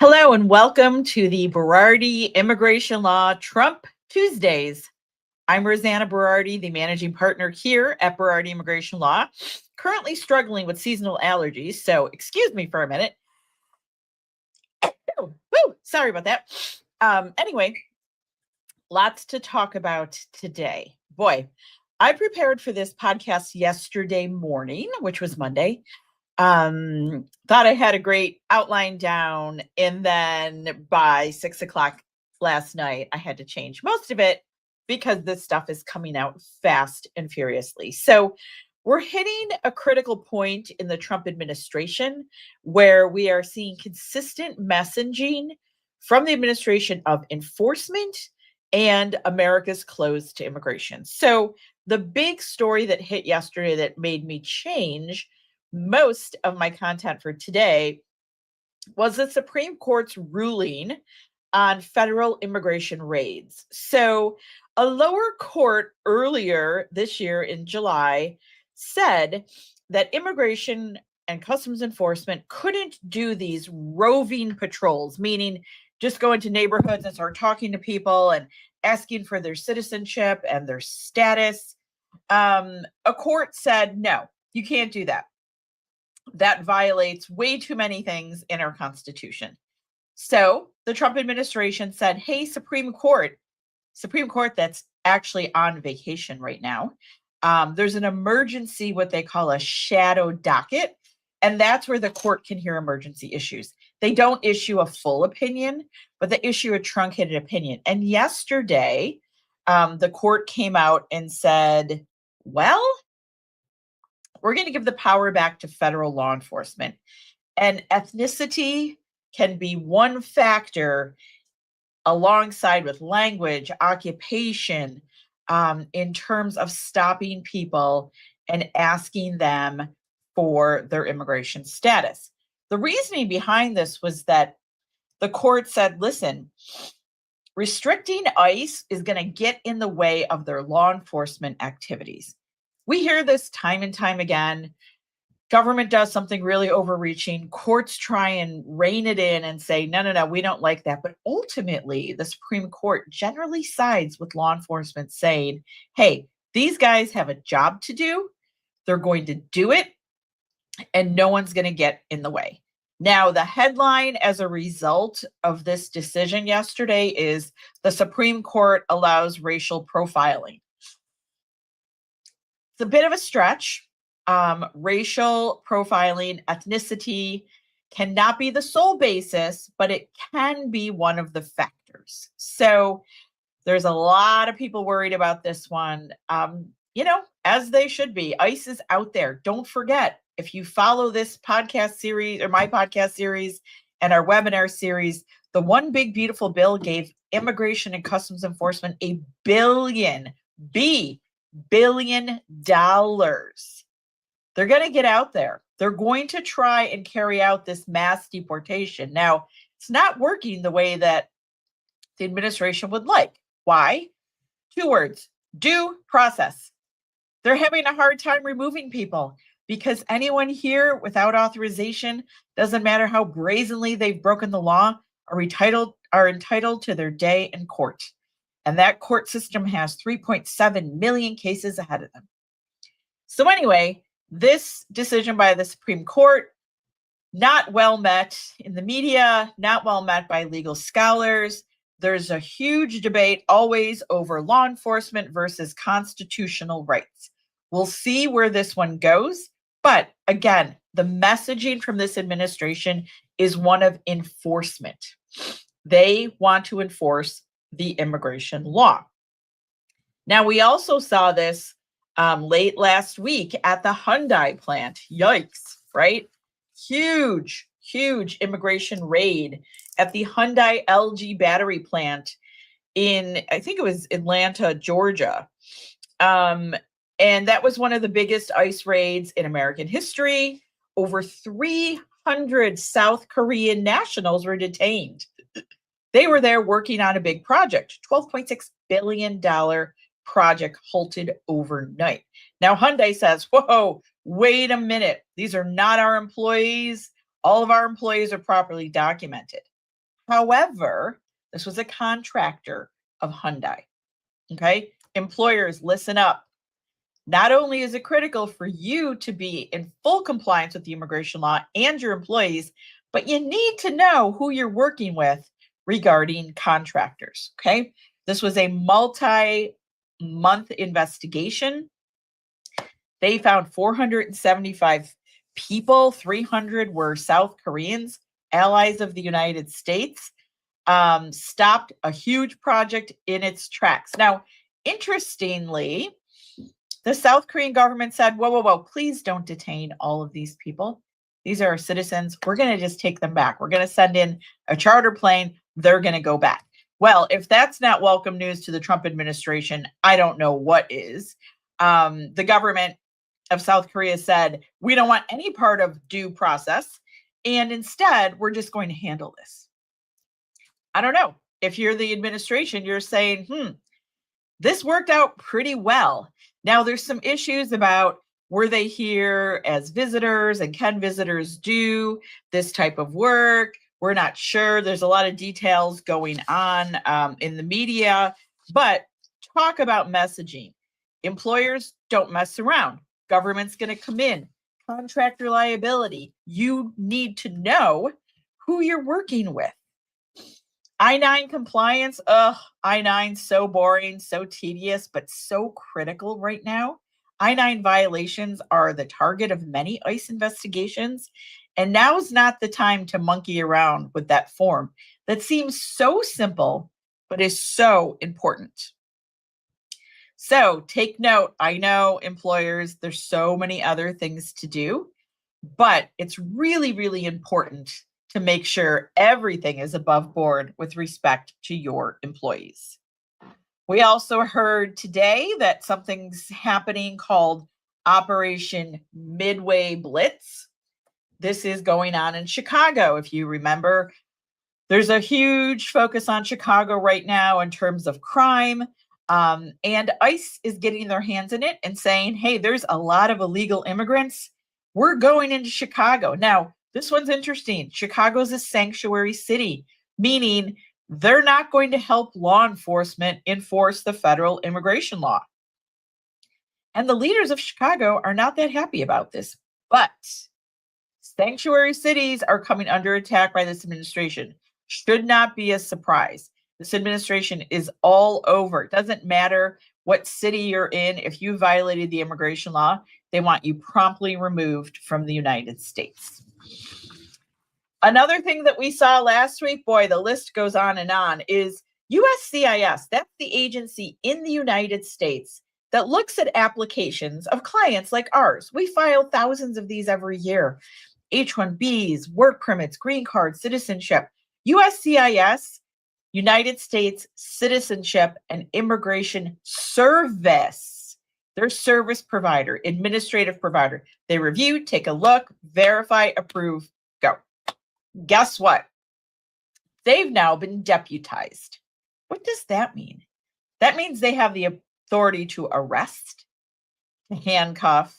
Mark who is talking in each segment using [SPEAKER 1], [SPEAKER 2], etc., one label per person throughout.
[SPEAKER 1] Hello and welcome to the Berardi Immigration Law Trump Tuesdays. I'm Rosanna Berardi, the managing partner here at Berardi Immigration Law, currently struggling with seasonal allergies. So excuse me for a minute. Sorry about that. Anyway, lots to talk about today. Boy, I prepared for this podcast yesterday morning, which was Monday. Thought I had a great outline down, and then by 6 o'clock last night, I had to change most of it because this stuff is coming out fast and furiously. So we're hitting a critical point in the Trump administration where we are seeing consistent messaging from the administration of enforcement and America's closed to immigration. So the big story that hit yesterday that made me change most of my content for today was the Supreme Court's ruling on federal immigration raids. So, a lower court earlier this year in July said that immigration and customs enforcement couldn't do these roving patrols, meaning just go into neighborhoods and start talking to people and asking for their citizenship and their status. A court said, no, you can't do that. That violates way too many things in our Constitution. So the Trump administration said, hey, Supreme Court that's actually on vacation right now. There's an emergency, what they call a shadow docket, and that's where the court can hear emergency issues. They don't issue a full opinion, but they issue a truncated opinion. And yesterday, the court came out and said, well, we're going to give the power back to federal law enforcement. And ethnicity can be one factor alongside with language, occupation, in terms of stopping people and asking them for their immigration status. The reasoning behind this was that the court said, listen, restricting ICE is going to get in the way of their law enforcement activities. We hear this time and time again. Government does something really overreaching. Courts try and rein it in and say, no, we don't like that. But ultimately, the Supreme Court generally sides with law enforcement saying, hey, these guys have a job to do. They're going to do it, and no one's going to get in the way. Now, the headline as a result of this decision yesterday is the Supreme Court allows racial profiling. It's a bit of a stretch. Racial profiling, ethnicity cannot be the sole basis, but it can be one of the factors. So there's a lot of people worried about this one, as they should be. ICE is out there. Don't forget, if you follow this podcast series or my podcast series and our webinar series, the One Big Beautiful Bill gave Immigration and Customs Enforcement $1 billion. They're going to get out there. They're going to try and carry out this mass deportation. Now, it's not working the way that the administration would like. Why? 2 words: due process. They're having a hard time removing people because anyone here without authorization, doesn't matter how brazenly they've broken the law, are entitled to their day in court. And that court system has 3.7 million cases ahead of them. So anyway, this decision by the Supreme Court, not well met in the media, not well met by legal scholars. There's a huge debate always over law enforcement versus constitutional rights. We'll see where this one goes. But again, the messaging from this administration is one of enforcement. They want to enforce the immigration law. Now, we also saw this late last week at the Hyundai plant. Yikes, right? Huge immigration raid at the Hyundai LG battery plant in, I think it was Atlanta, Georgia. And that was one of the biggest ICE raids in American history. Over 300 South Korean nationals were detained. They were there working on a big project, $12.6 billion project halted overnight. Now, Hyundai says, whoa, wait a minute. These are not our employees. All of our employees are properly documented. However, this was a contractor of Hyundai. Okay, employers, listen up. Not only is it critical for you to be in full compliance with the immigration law and your employees, but you need to know who you're working with regarding contractors. Okay, this was a multi-month investigation. They found 475 people, 300 were South Koreans, allies of the United States, stopped a huge project in its tracks. Now, interestingly, the South Korean government said, whoa, whoa, whoa, please don't detain all of these people. These are our citizens. We're going to just take them back. We're going to send in a charter plane. They're going to go back. Well, if that's not welcome news to the Trump administration, I don't know what is. The government of South Korea said, we don't want any part of due process. And instead, we're just going to handle this. I don't know. If you're the administration, you're saying, this worked out pretty well. Now, there's some issues about were they here as visitors and can visitors do this type of work? We're not sure. There's a lot of details going on in the media, but talk about messaging. Employers don't mess around. Government's going to come in. Contractor liability. You need to know who you're working with. I-9 compliance, I-9 so boring, so tedious, but so critical right now. I-9 violations are the target of many ICE investigations, and now is not the time to monkey around with that form that seems so simple, but is so important. So take note. I know employers, there's so many other things to do, but it's really, really important to make sure everything is above board with respect to your employees. We also heard today that something's happening called Operation Midway Blitz. This is going on in Chicago. If you remember, there's a huge focus on Chicago right now in terms of crime. And ICE is getting their hands in it and saying, hey, there's a lot of illegal immigrants. We're going into Chicago. Now, this one's interesting. Chicago's a sanctuary city, meaning they're not going to help law enforcement enforce the federal immigration law. And the leaders of Chicago are not that happy about this. But sanctuary cities are coming under attack by this administration. Should not be a surprise. This administration is all over. It doesn't matter what city you're in. If you violated the immigration law, they want you promptly removed from the United States. Another thing that we saw last week, boy, the list goes on, is USCIS. That's the agency in the United States that looks at applications of clients like ours. We file thousands of these every year. H-1Bs, work permits, green cards, citizenship. USCIS, United States Citizenship and Immigration Service. They're service provider, administrative provider. They review, take a look, verify, approve, go. Guess what? They've now been deputized. What does that mean? That means they have the authority to arrest, to handcuff,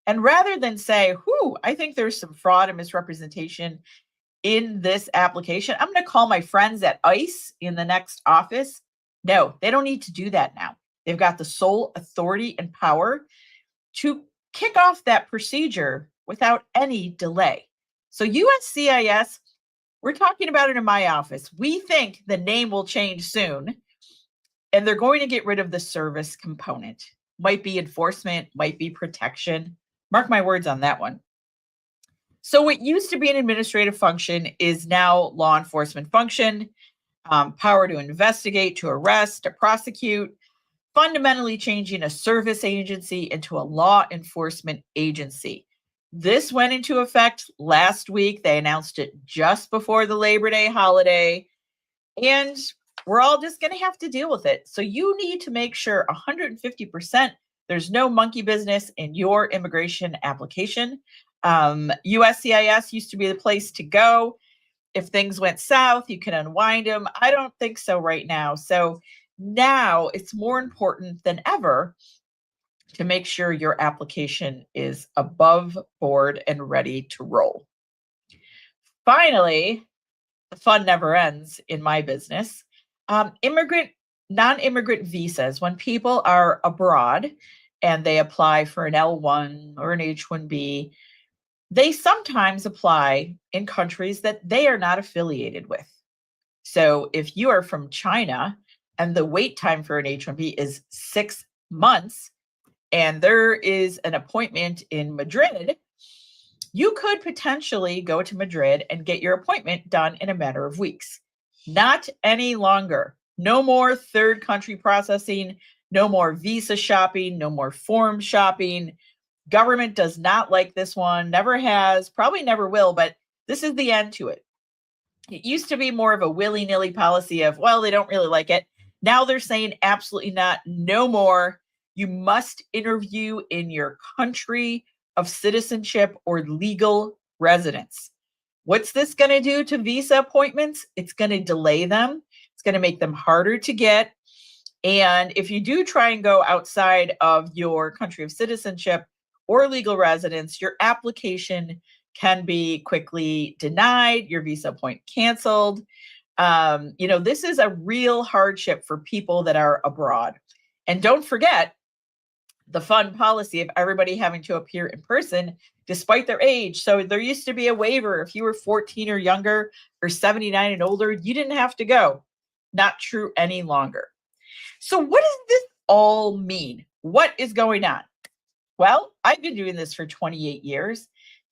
[SPEAKER 1] and rather than say, I think there's some fraud and misrepresentation in this application, I'm going to call my friends at ICE in the next office. No, they don't need to do that now. They've got the sole authority and power to kick off that procedure without any delay. So USCIS, we're talking about it in my office. We think the name will change soon, and they're going to get rid of the service component. Might be enforcement, might be protection. Mark my words on that one. So what used to be an administrative function is now law enforcement function, power to investigate, to arrest, to prosecute, fundamentally changing a service agency into a law enforcement agency. This went into effect last week. They announced it just before the Labor Day holiday, and we're all just going to have to deal with it. So you need to make sure 150% there's no monkey business in your immigration application. USCIS used to be the place to go. If things went south, you can unwind them. I don't think so right now. So now it's more important than ever to make sure your application is above board and ready to roll. Finally, the fun never ends in my business. Non-immigrant visas, when people are abroad and they apply for an L1 or an H1B, they sometimes apply in countries that they are not affiliated with. So if you are from China and the wait time for an H1B is 6 months and there is an appointment in Madrid, you could potentially go to Madrid and get your appointment done in a matter of weeks. Not any longer. No more third country processing, no more visa shopping, no more form shopping. Government does not like this one, never has, probably never will, but this is the end to it. It used to be more of a willy-nilly policy of, well, they don't really like it. Now they're saying absolutely not, no more. You must interview in your country of citizenship or legal residence. What's this going to do to visa appointments? It's going to delay them. It's going to make them harder to get. And if you do try and go outside of your country of citizenship or legal residence, your application can be quickly denied, your visa point canceled. This is a real hardship for people that are abroad. And don't forget the fun policy of everybody having to appear in person despite their age. So there used to be a waiver. If you were 14 or younger or 79 and older, you didn't have to go. Not true any longer. So what does this all mean? What is going on? Well, I've been doing this for 28 years.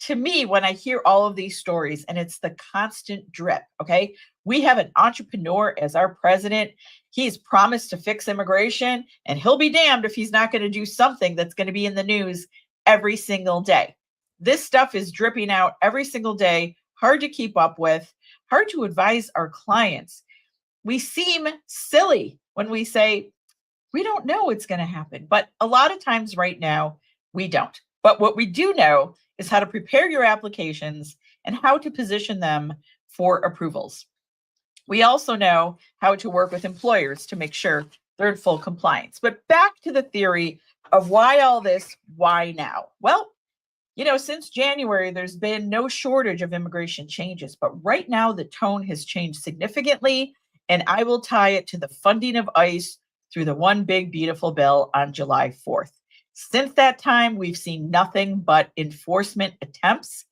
[SPEAKER 1] To me, when I hear all of these stories, and it's the constant drip, okay? We have an entrepreneur as our president. He's promised to fix immigration, and he'll be damned if he's not going to do something that's going to be in the news every single day. This stuff is dripping out every single day, hard to keep up with, hard to advise our clients. We seem silly when we say, we don't know what's going to happen. But a lot of times right now, we don't. But what we do know is how to prepare your applications and how to position them for approvals. We also know how to work with employers to make sure they're in full compliance. But back to the theory of why all this, why now? Well, since January, there's been no shortage of immigration changes, but right now the tone has changed significantly, and I will tie it to the funding of ICE through the One Big Beautiful Bill on July 4th. Since that time, we've seen nothing but enforcement attempts.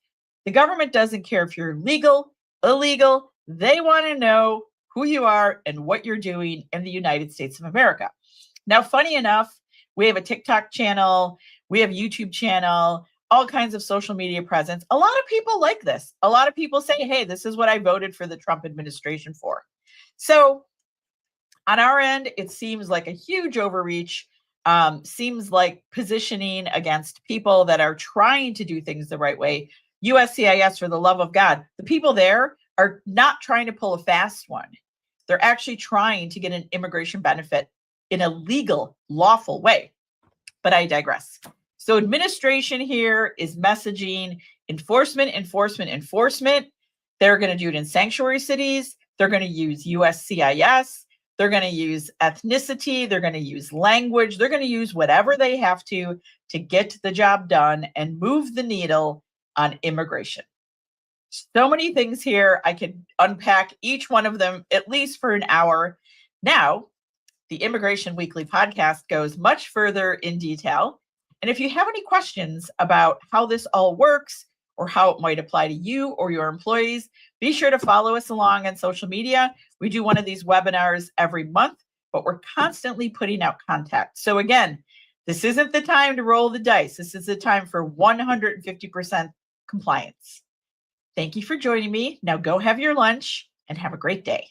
[SPEAKER 1] The government doesn't care if you're legal, illegal. They want to know who you are and what you're doing in the United States of America. Now, funny enough, we have a TikTok channel, we have a YouTube channel, all kinds of social media presence. A lot of people like this. A lot of people say, hey, this is what I voted for the Trump administration for. So on our end, it seems like a huge overreach. Seems like positioning against people that are trying to do things the right way. USCIS, for the love of God, the people there are not trying to pull a fast one. They're actually trying to get an immigration benefit in a legal, lawful way. But I digress. So administration here is messaging enforcement. They're going to do it in sanctuary cities. They're going to use USCIS. They're going to use ethnicity. They're going to use language. They're going to use whatever they have to get the job done and move the needle on immigration. So many things here. I could unpack each one of them at least for an hour. Now, the Immigration Weekly podcast goes much further in detail. And if you have any questions about how this all works or how it might apply to you or your employees, be sure to follow us along on social media. We do one of these webinars every month, but we're constantly putting out content. So again, this isn't the time to roll the dice. This is the time for 150% compliance. Thank you for joining me. Now go have your lunch and have a great day.